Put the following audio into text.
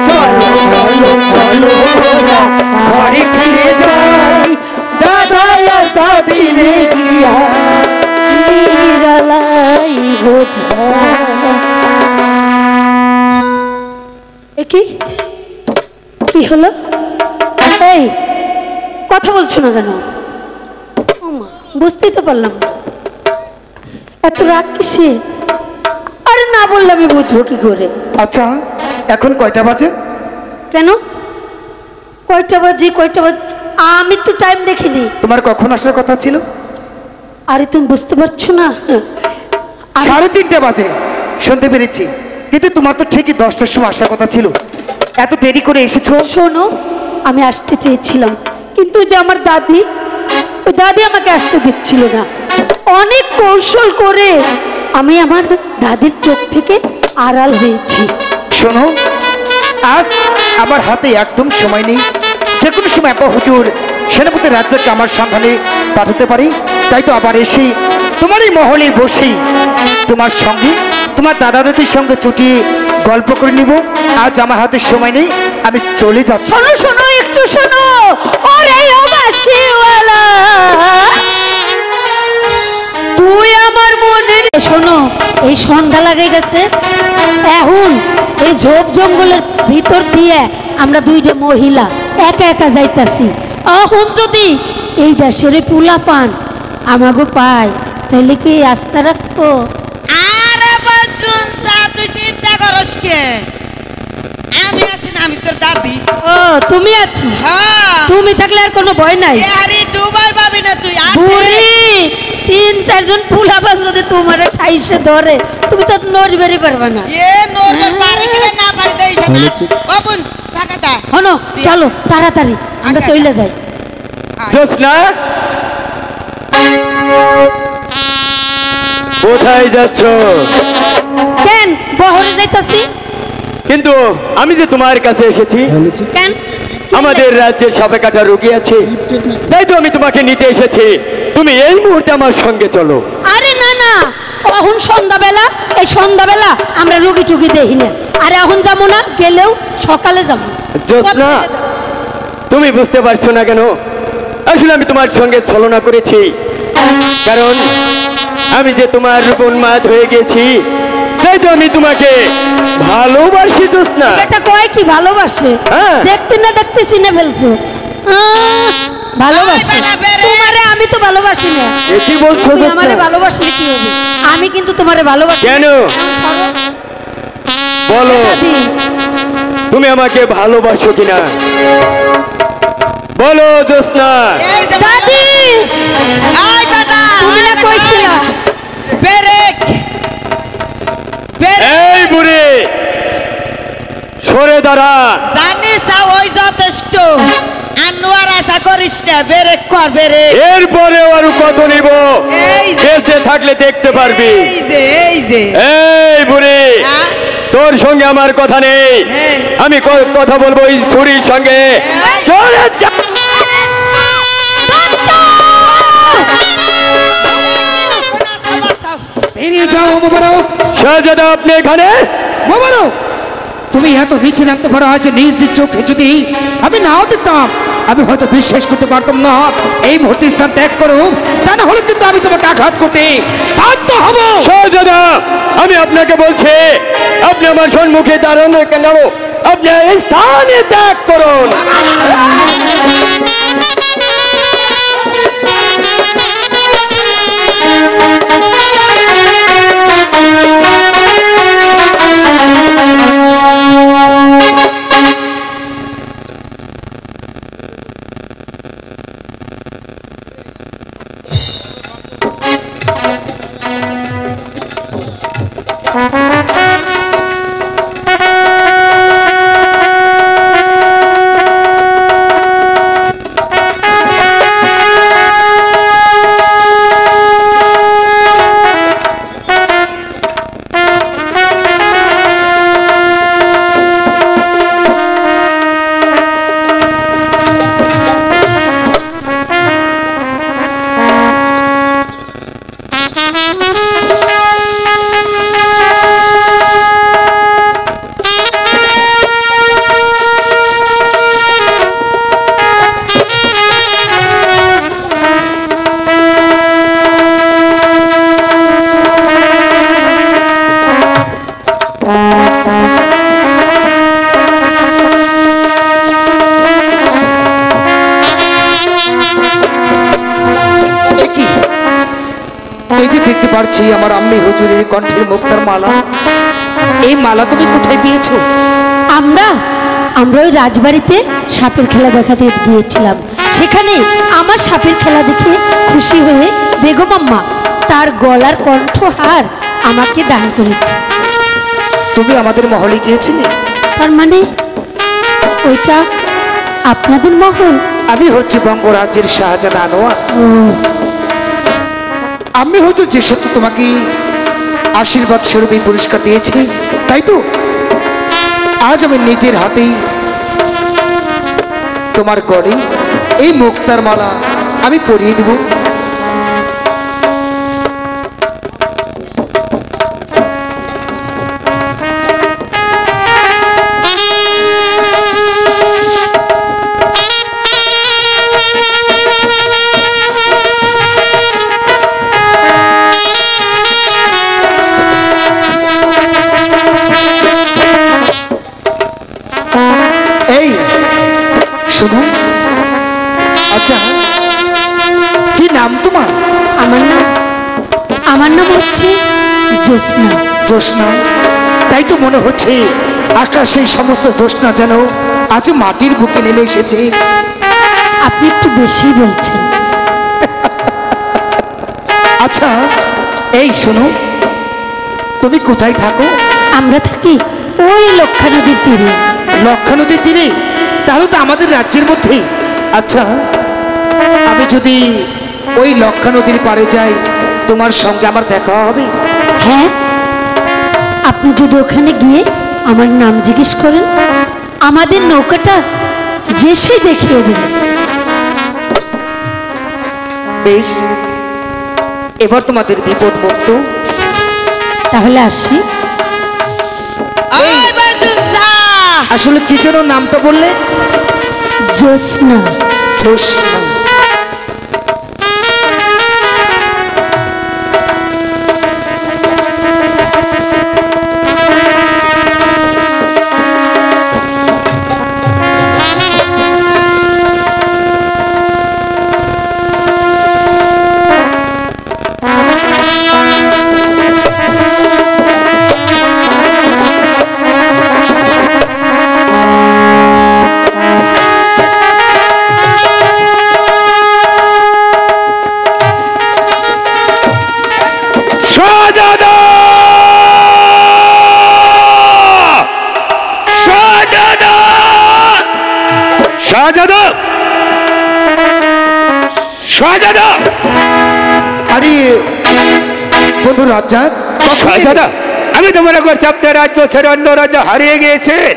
চলো চলো চলো ঘরে ফিরে যাই দাদা আর দাদি রে গিয়া নিরালাই বোঝা। কি কি হলো? এই কথা বলছো না কেন? বুঝতেই তো পারলাম এত রাগ কিসে? আরে না বললে আমি বুঝবো কি করে? আচ্ছা এখন কয়টা বাজে? কেন কয়টা বাজে? আমি তো টাইম দেখিনি। তোমার কখন আসার কথা ছিল? আরে তুমি বুঝতে পারছো না? 3:30 বাজে শুনতে পেরেছি, কিন্তু তোমার তো ঠিকই 10টার সময় আসার কথা ছিল, এত দেরি করে এসেছো। শোনো, আমি আসতে চেয়েছিলাম কিন্তু যে আমার দাদি, ওই দাদি আমাকে আসতে দিচ্ছিল না। অনেক কৌশল করে আমি আমার দাদির চোখ থেকে আড়াল হয়েছি। শোনো, আজ আমার হাতে একদম সময় নেই, যে কোনো সময় আব্বা হুজুর সেনাপতি রাজ্যকে আমার সন্ধানে পাঠাতে পারি। তাই তো আবার এসে তোমার এই মহলে বসেই তোমার সঙ্গে তোমার দাদা দাদির সঙ্গে চুটিয়ে গল্প করে নিব। আজ আমার হাতে সময় নেই, আমি চলে যাচ্ছি। শোনো শোনো একটু শোনো, ওরে ও বাঁশিওয়ালা তুই আমার মনে। শোনো, এই সন্ধ্যা লাগে গেছে, এখন এই ঝোপ জঙ্গলের ভিতর দিয়ে আমরা দুইটা মহিলা একা একা যাইতাছি। এখন যদি এই দেশের পুলা পান আমাগো পায় তাহলে কি আস্থা রাখবো? আরে বাচ্চুন তুই চিন্তা করস কে? আমি আছি না, আমি তোর দাদি। ও তুমি আছো? হ্যাঁ, তুমি থাকলে আর কোনো ভয় নাই। আরে ডুবাই পাবি না তুই। বুড়ি 3-4 জন পুলা পান যদি তোমার ঠাইসে ধরে তুমি তো নড়বেরই পারবে না। এ নরদের পারে কিনা না পারে দেই না। বাবুন টাকাটা হনো, চলো তাড়াতাড়ি আমরা চলে যাই। জোসনা, কোথায় যাচ্ছ? কেন বহরে যাইতাছি? কিন্তু আমি যে তোমার কাছে এসেছি, কেন? আমাদের রাজ্যে সাপে কাটা রোগী আছে, তাই তো আমি তোমাকে নিতে এসেছি। তুমি এই মুহূর্তে আমার সঙ্গে চলো। আরে না না, এখন সন্ধ্যাবেলা, এই সন্ধ্যাবেলা আমরা রুগী টুগি দেখি না। আরে এখন যাবো না, গেলেও সকালে যাবো। জোসনা, তুমি বুঝতে পারছো না কেন? আসলে আমি তোমার সঙ্গে ছলনা করেছি, কারণ আমি যে তোমার উন্মাদ হয়ে গেছি, তাই তো আমি তোমাকে ভালোবাসি। জোসনা, এটা কয় কি ভালোবাসে? দেখতে না দেখতে চিনে ফেলছো। ভালোবাসি তোমারে, আমি তো ভালোবাসি না। কি বলছো? আমারে ভালোবাসলে কি হবে? আমি কিন্তু তোমারে ভালোবাসি। কেন বলো, তুমি আমাকে ভালোবাসো কিনা বলো? জোসনা দাদি, আই বাবা তুমি না কইছিলা ব্রেক। এই বুড়ি, সরে দাঁড়া। জানিস ওই যথেষ্ট, আনোয়ার আশা করিস না। ব্রেক কর, ব্রেক। এরপরে আরো কত নিব, বেঁচে থাকলে দেখতে পারবি। এই বুড়ি, তোর সঙ্গে আমার কথা নেই, আমি কথা বলবো এই ছুরির সঙ্গে। চলে যা। বেরিয়ে যাও মোবারক। শাহজাদা, আপনি এখানে? মোবারক, তুমি এত নিচে নামতে পারো, আজ নিজ চোখে যদি আমি নাও দেখতাম আমি হয়তো বিশ্বাস করতে পারতাম না। এই মুহূর্তে স্থান ত্যাগ করো, তা না হলে কিন্তু আমি তোমাকে আঘাত করতে বাধ্য হব। শাহজাদা, আমি আপনাকে বলছি, আপনি আমার সম্মুখে দাঁড়ানো কেন? আপনি এই স্থানে ত্যাগ করুন। দেখতে পাচ্ছি আমার আম্মি হুজুরের কণ্ঠের মুক্তার মালা। এই মালা তুমি কোথায় পেয়েছো? আমরা আমরা ওই রাজবাড়িতে সাপের খেলা দেখাতে গিয়েছিলাম। সেখানে আমার সাপের খেলা দেখে খুশি হয়ে বেগম আম্মা তার গলার কণ্ঠহার আমাকে দান করেছে। তুমি আমাদের মহলে গিয়েছিলে? তার মানে ওইটা আপনাদের মহল? আমি হচ্ছে বঙ্গরাজ্যের শাহজাদা আনোয়ার। ও, আম্মি হুজুর যে সত্য তোমাকে আশীর্বাদ স্বরূপ এই পুরস্কার দিয়েছে, তাই তো আজ আমি নিজের হাতেই তোমার গড়ে এই মুক্তার মালা আমি পরিয়ে দেব। এই শোনো, আচ্ছা কি নাম তোমার? আমার নাম হচ্ছে জ্যোৎস্না। জ্যোৎস্না? তাই তো মনে হচ্ছে আকাশের সমস্ত জ্যোৎস্না যেন আজ মাটির বুকে নেমে এসেছে। আপনি একটু বেশি বলছেন। আচ্ছা এই শোনো, তুমি কোথায় থাকো? আমরা থাকি ওই লক্ষা নদীর তীরে। লক্ষা নদীর তীরে? তাহলে তো আমাদের রাজ্যের মধ্যেই। আচ্ছা আমি যদি ওই লক্ষা নদীর পাড়ে যাই, তোমার সঙ্গে আমার দেখা হবে? হ্যাঁ, আপনি যদি ওখানে গিয়ে আমার নাম জিজ্ঞেস করেন, আমাদের নৌকাটা যে সে দেখিয়ে দেবে। বেশ, এবার তোমাদের বিপদ মুক্ত। তাহলে আসি। ওই বাজুন সা আসলে কি যেন নামটা বললে? জ্যোৎস্না। জ্যোৎস্না। শাহজাদা! শাহজাদা! শাহজাদা! শাহজাদা! আরে বন্ধু রাজ্জাক, কখন এলে? শাহজাদা, আমি তো মনে করছি আপনার রাজ্য ছেড়ে অন্য রাজ্য হারিয়ে গিয়েছেন।